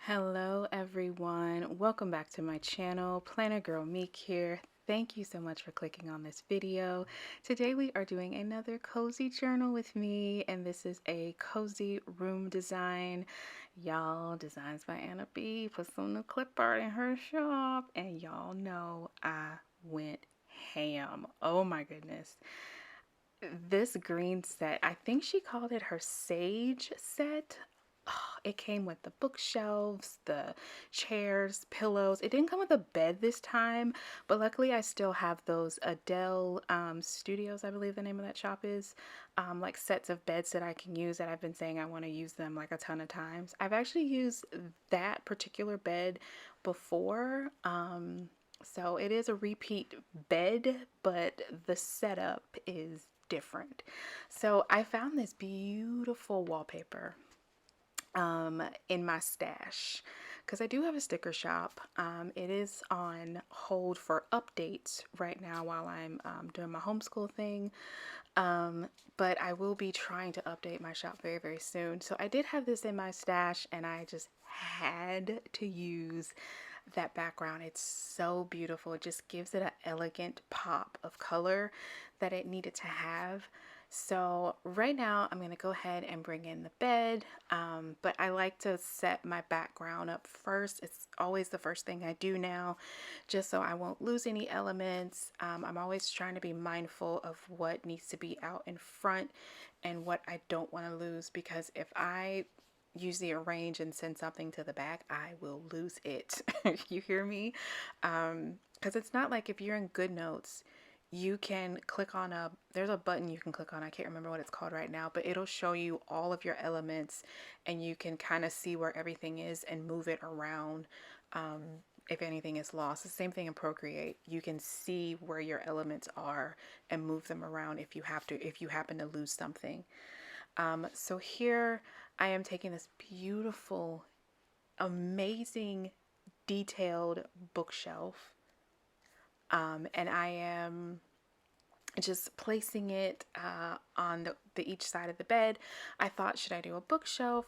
Hello everyone, welcome back to my channel. PlannerGirlMek here. Thank you so much for clicking on this video. Today we are doing another cozy journal with me, and this is a cozy room design. Y'all, Designs by Anna B put some new clip art in her shop, and y'all know I went ham. Oh my goodness. This green set, I think she called it her sage set. Oh, it came with the bookshelves, the chairs, pillows. It didn't come with a bed this time, but luckily I still have those Adele Studios, I believe the name of that shop is, like sets of beds that I can use that I've been saying I want to use them like a ton of times. I've actually used that particular bed before. So it is a repeat bed, but the setup is different. So I found this beautiful wallpaper in my stash because I do have a sticker shop. It is on hold for updates right now while I'm doing my homeschool thing, but I will be trying to update my shop very, very soon. So I did have this in my stash and I just had to use that background. It's so beautiful. It just gives it an elegant pop of color that it needed to have. So right now I'm going to go ahead and bring in the bed, but I like to set my background up first. It's always the first thing I do now, just so I won't lose any elements. I'm always trying to be mindful of what needs to be out in front and what I don't want to lose, because if I usually arrange and send something to the back, I will lose it. You hear me? Because it's not like if you're in Goodnotes, you can click on there's a button you can click on. I can't remember what it's called right now, but it'll show you all of your elements and you can kind of see where everything is and move it around if anything is lost. The same thing in Procreate. You can see where your elements are and move them around if you happen to lose something. So here I am taking this beautiful, amazing, detailed bookshelf, and I am just placing it on the each side of the bed. I thought, should I do a bookshelf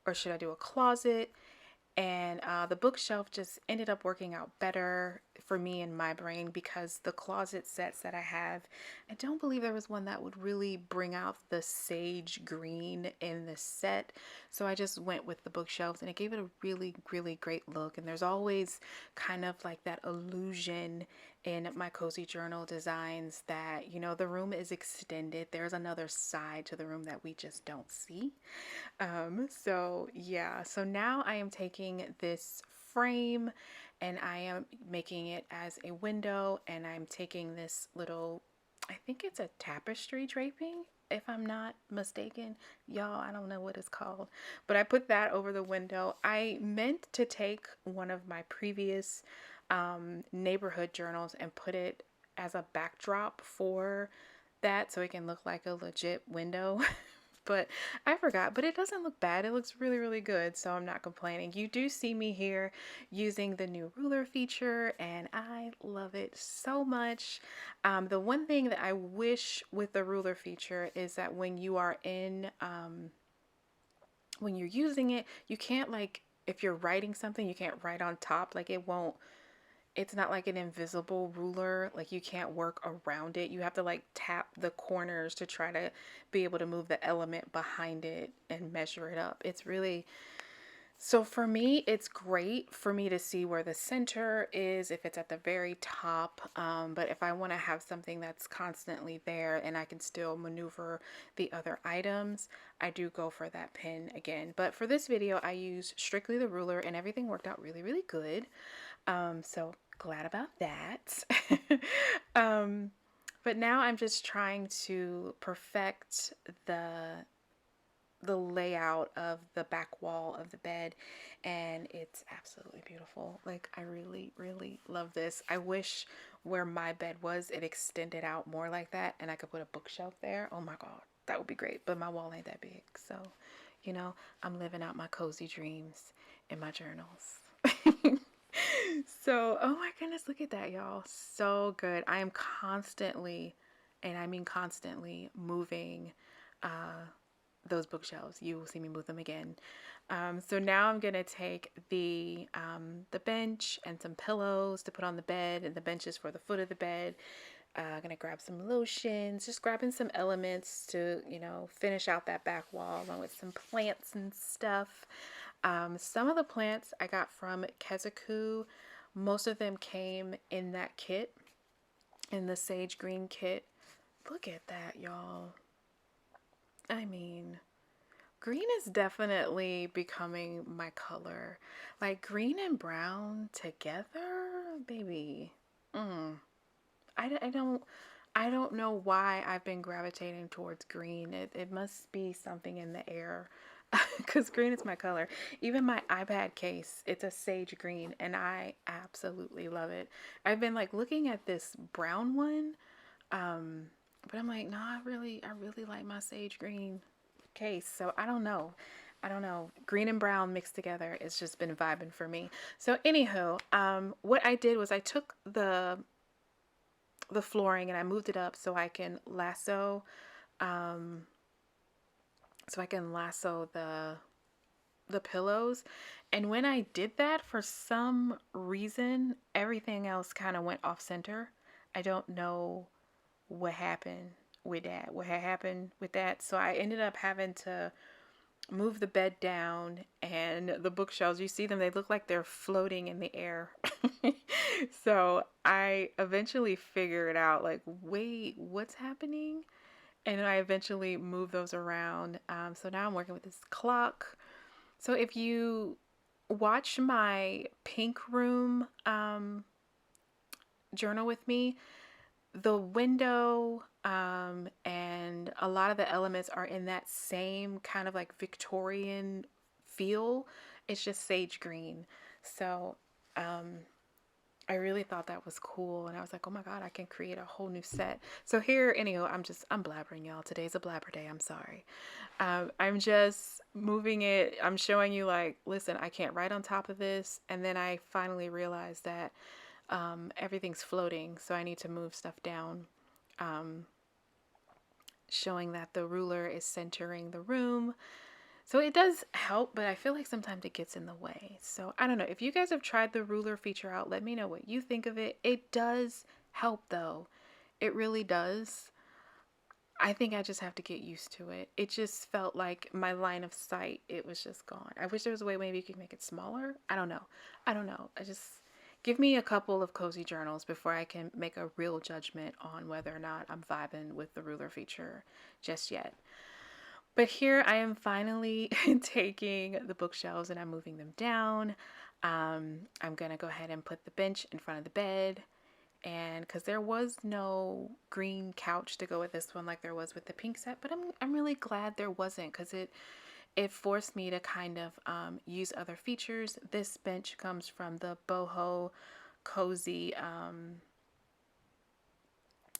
or should I do a closet? And the bookshelf just ended up working out better for me in my brain, because the closet sets that I have, I don't believe there was one that would really bring out the sage green in the set. So I just went with the bookshelves and it gave it a really, really great look. And there's always kind of like that illusion in my cozy journal designs that, you know, the room is extended. There's another side to the room that we just don't see. So yeah, so now I am taking this frame and I am making it as a window, and I'm taking this little, I think it's a tapestry draping, if I'm not mistaken. Y'all, I don't know what it's called, but I put that over the window. I meant to take one of my previous neighborhood journals and put it as a backdrop for that so it can look like a legit window. But I forgot, but it doesn't look bad. It looks really, really good, so I'm not complaining. You do see me here using the new ruler feature, and I love it so much. The one thing that I wish with the ruler feature is that when you are when you're using it, you can't, like, if you're writing something, you can't write on top. Like, it's not like an invisible ruler. Like, you can't work around it. You have to like tap the corners to try to be able to move the element behind it and measure it up. It's really, so for me, it's great for me to see where the center is if it's at the very top. But if I want to have something that's constantly there and I can still maneuver the other items, I do go for that pin again. But for this video, I used strictly the ruler and everything worked out really, really good. So glad about that. But now I'm just trying to perfect the layout of the back wall of the bed, and it's absolutely beautiful. Like, I really, really love this. I wish where my bed was, it extended out more like that and I could put a bookshelf there. Oh my God, that would be great. But my wall ain't that big, so you know, I'm living out my cozy dreams in my journals. So, oh my goodness, look at that, y'all. So good. I am constantly, and I mean constantly, moving those bookshelves. You will see me move them again. So now I'm gonna take the bench and some pillows to put on the bed, and the benches for the foot of the bed. Gonna grab some lotions, just grabbing some elements to, you know, finish out that back wall, along with some plants and stuff. Some of the plants I got from Keziku. Most of them came in that kit, in the sage green kit. Look at that, y'all. I mean, green is definitely becoming my color. Like green and brown together, baby. I don't know why I've been gravitating towards green. It must be something in the air, because green is my color. Even my iPad case, it's a sage green, and I absolutely love it. I've been like looking at this brown one, but I'm like, no, I really like my sage green case. So I don't know. Green and brown mixed together, it's just been vibing for me. So anywho, what I did was I took the flooring and I moved it up so I can lasso the pillows. And when I did that, for some reason everything else kind of went off center. I don't know what happened with that. So I ended up having to move the bed down, and the bookshelves, you see them, they look like they're floating in the air. So I eventually figured out, like, wait, what's happening? And I eventually moved those around. So now I'm working with this clock. So if you watch my pink room journal with me, the window and a lot of the elements are in that same kind of like Victorian feel. It's just sage green. So I really thought that was cool, and I was like, oh my god, I can create a whole new set. So here, anyhow, I'm blabbering, y'all. Today's a blabber day. I'm sorry. I'm just moving it. I'm showing you, like, listen, I can't write on top of this. And then I finally realized that everything's floating, so I need to move stuff down, showing that the ruler is centering the room. So it does help, but I feel like sometimes it gets in the way. So I don't know. If you guys have tried the ruler feature out, let me know what you think of it. It does help though. It really does. I think I just have to get used to it. It just felt like my line of sight, it was just gone. I wish there was a way maybe you could make it smaller. I don't know. I just give me a couple of cozy journals before I can make a real judgment on whether or not I'm vibing with the ruler feature just yet. But here I am finally taking the bookshelves and I'm moving them down. I'm going to go ahead and put the bench in front of the bed. And because there was no green couch to go with this one like there was with the pink set. But I'm really glad there wasn't, because it forced me to kind of use other features. This bench comes from the boho cozy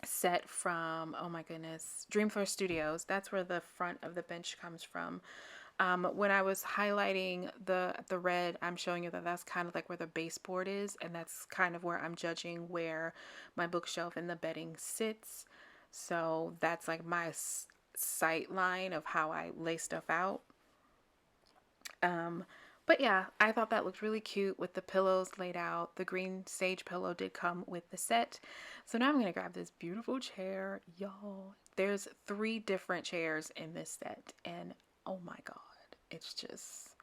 set from, oh my goodness, Dreamforce Studios. That's where the front of the bench comes from. When I was highlighting the red, I'm showing you that that's kind of like where the baseboard is, and that's kind of where I'm judging where my bookshelf and the bedding sits. So that's like my sight line of how I lay stuff out. But yeah, I thought that looked really cute with the pillows laid out. The green sage pillow did come with the set. So now I'm going to grab this beautiful chair. Y'all, there's 3 different chairs in this set. And oh my god, it's just,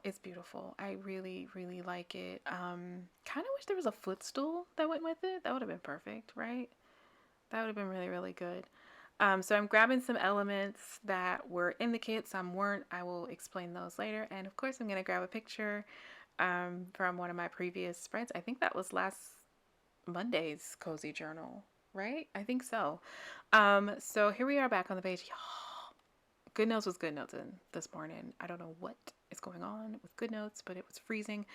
it's beautiful. I really, really like it. Kind of wish there was a footstool that went with it. That would have been perfect, right? That would have been really, really good. So I'm grabbing some elements that were in the kit, some weren't. I will explain those later. And of course, I'm going to grab a picture from one of my previous spreads. I think that was last Monday's cozy journal, right? I think so. So here we are back on the page. Goodnotes was Goodnotes in this morning. I don't know what is going on with Goodnotes, but it was freezing.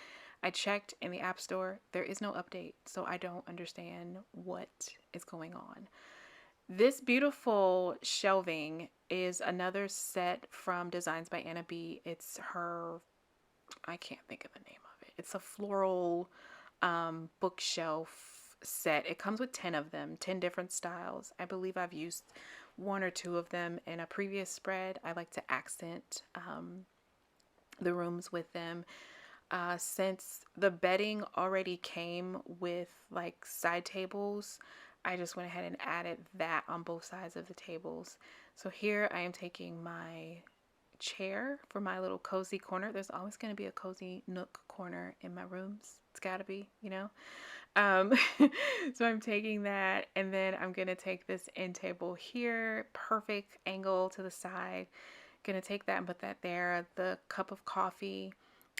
I checked in the App Store. There is no update, so I don't understand what is going on. This beautiful shelving is another set from DesignsByAnnaB. It's her, I can't think of the name of it. It's a floral bookshelf set. It comes with 10 of them, 10 different styles. I believe I've used one or two of them in a previous spread. I like to accent the rooms with them. Since the bedding already came with like side tables, I just went ahead and added that on both sides of the tables. So here I am taking my chair for my little cozy corner. There's always going to be a cozy nook corner in my rooms. It's got to be, you know. Um, so I'm taking that, and then I'm going to take this end table here, perfect angle to the side. Going to take that and put that there. The cup of coffee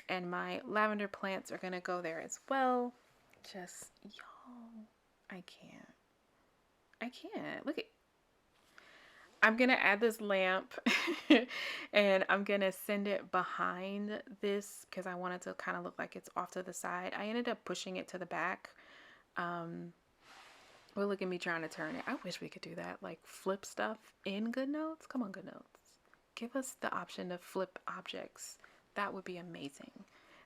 and my lavender plants are going to go there as well. Just, y'all, I can't. Look at, I'm going to add this lamp and I'm going to send it behind this because I want it to kind of look like it's off to the side. I ended up pushing it to the back. Well, look at me trying to turn it. I wish we could do that, like flip stuff in Goodnotes. Come on, Goodnotes. Give us the option to flip objects. That would be amazing.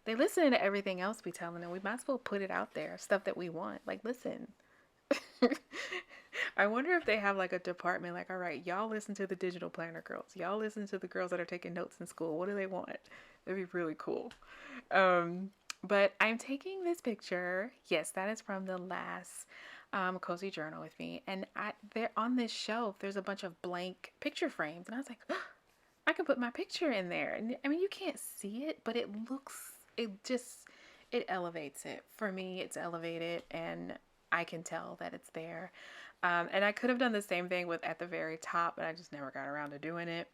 They listen to everything else we tell them, and we might as well put it out there. Stuff that we want. Like, listen. I wonder if they have like a department like, all right, y'all listen to the digital planner girls. Y'all listen to the girls that are taking notes in school. What do they want? That'd be really cool. But I'm taking this picture. Yes, that is from the last cozy journal with me. And there on this shelf, there's a bunch of blank picture frames. And I was like, oh, I can put my picture in there. And I mean, you can't see it, but it elevates it. For me, it's elevated and I can tell that it's there. And I could have done the same thing with at the very top, but I just never got around to doing it.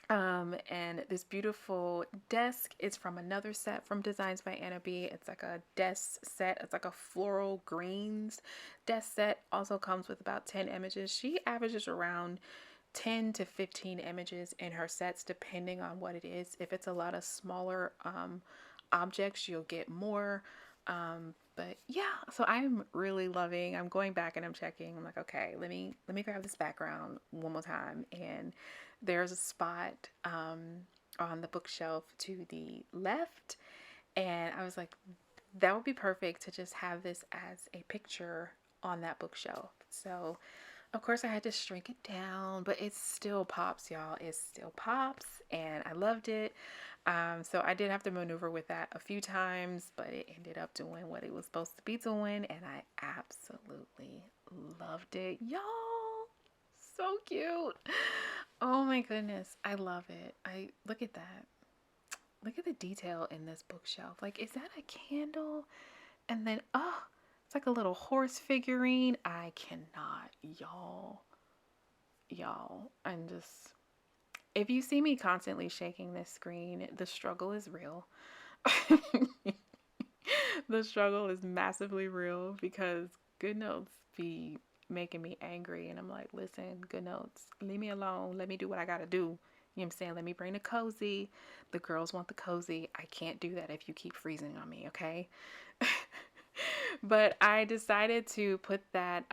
And this beautiful desk is from another set from DesignsByAnnaB. It's like a desk set. It's like a floral greens desk set. Also comes with about 10 images. She averages around 10 to 15 images in her sets, depending on what it is. If it's a lot of smaller objects, you'll get more. But yeah, so I'm really loving, I'm going back and I'm checking. I'm like, okay, let me grab this background one more time. And there's a spot on the bookshelf to the left. And I was like, that would be perfect to just have this as a picture on that bookshelf. So of course I had to shrink it down, but it still pops, y'all. It still pops and I loved it. So I did have to maneuver with that a few times, but it ended up doing what it was supposed to be doing, and I absolutely loved it. Y'all, so cute. Oh my goodness, I love it. Look at that. Look at the detail in this bookshelf. Like, is that a candle? And then, oh, it's like a little horse figurine. I cannot, y'all. I'm just... If you see me constantly shaking this screen, the struggle is real. The struggle is massively real because Goodnotes be making me angry. And I'm like, listen, Goodnotes, leave me alone. Let me do what I got to do. You know what I'm saying? Let me bring the cozy. The girls want the cozy. I can't do that if you keep freezing on me, okay? But I decided to put that...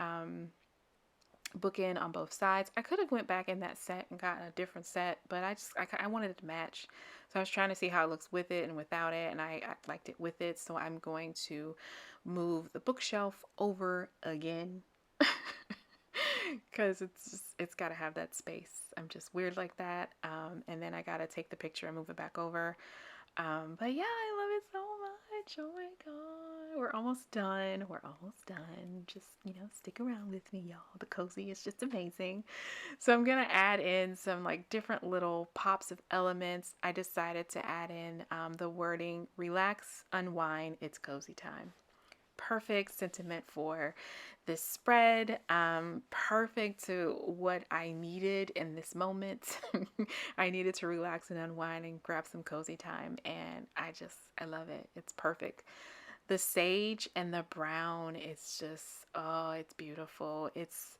bookend on both sides. I could have went back in that set and gotten a different set, but I wanted it to match. So I was trying to see how it looks with it and without it, and I liked it with it. So I'm going to move the bookshelf over again because it's got to have that space. I'm just weird like that. And then I got to take the picture and move it back over. But yeah, I love it so much. Oh my god, we're almost done. Just, stick around with me, y'all. The cozy is just amazing. So I'm gonna add in some like different little pops of elements. I decided to add in the wording, relax, unwind, it's cozy time. Perfect sentiment for this spread. Perfect to what I needed in this moment. I needed to relax and unwind and grab some cozy time, and I love it. It's perfect. The sage and the brown, it's just, oh, it's beautiful. It's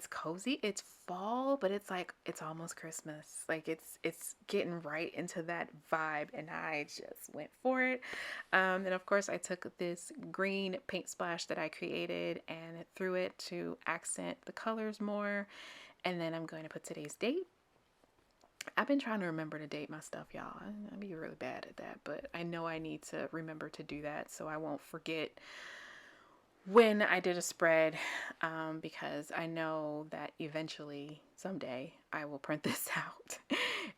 cozy. It's fall, but it's like it's almost Christmas. Like it's getting right into that vibe, and I just went for it. And of course, I took this green paint splash that I created and threw it to accent the colors more. And then I'm going to put today's date. I've been trying to remember to date my stuff, y'all. I'd be really bad at that, but I know I need to remember to do that so I won't forget when I did a spread, because I know that eventually someday I will print this out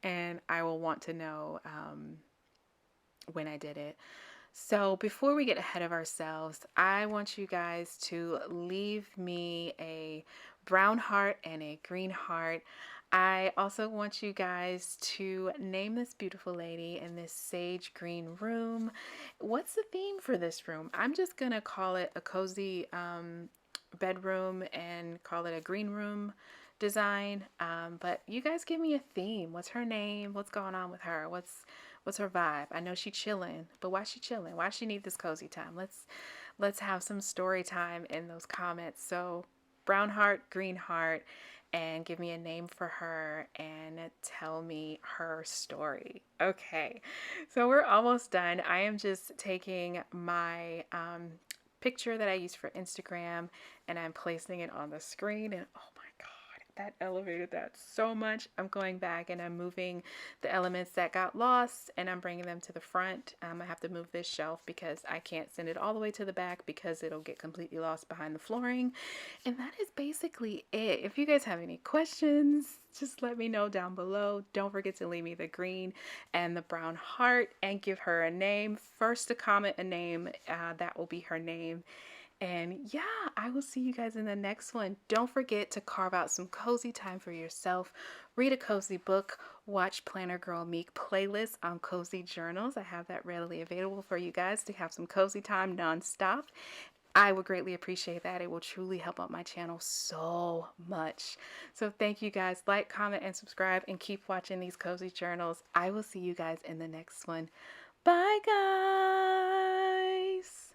and I will want to know when I did it. So before we get ahead of ourselves, I want you guys to leave me a brown heart and a green heart. I also want you guys to name this beautiful lady in this sage green room. What's the theme for this room? I'm just gonna call it a cozy bedroom and call it a green room design. But you guys give me a theme. What's her name? What's going on with her? What's her vibe? I know she chilling, but why she chilling? Why she need this cozy time? Let's have some story time in those comments. So brown heart, green heart, and give me a name for her and tell me her story. Okay, so we're almost done. I am just taking my picture that I use for Instagram and I'm placing it on the screen, and oh my God, that elevated that so much. I'm going back and I'm moving the elements that got lost and I'm bringing them to the front. I have to move this shelf because I can't send it all the way to the back because it'll get completely lost behind the flooring. And that is basically it. If you guys have any questions, just let me know down below. Don't forget to leave me the green and the brown heart and give her a name. First to comment a name, that will be her name. And yeah, I will see you guys in the next one. Don't forget to carve out some cozy time for yourself. Read a cozy book. Watch PlannerGirlMek playlist on cozy journals. I have that readily available for you guys to have some cozy time nonstop. I would greatly appreciate that. It will truly help out my channel so much. So thank you guys. Like, comment, and subscribe, and keep watching these cozy journals. I will see you guys in the next one. Bye, guys.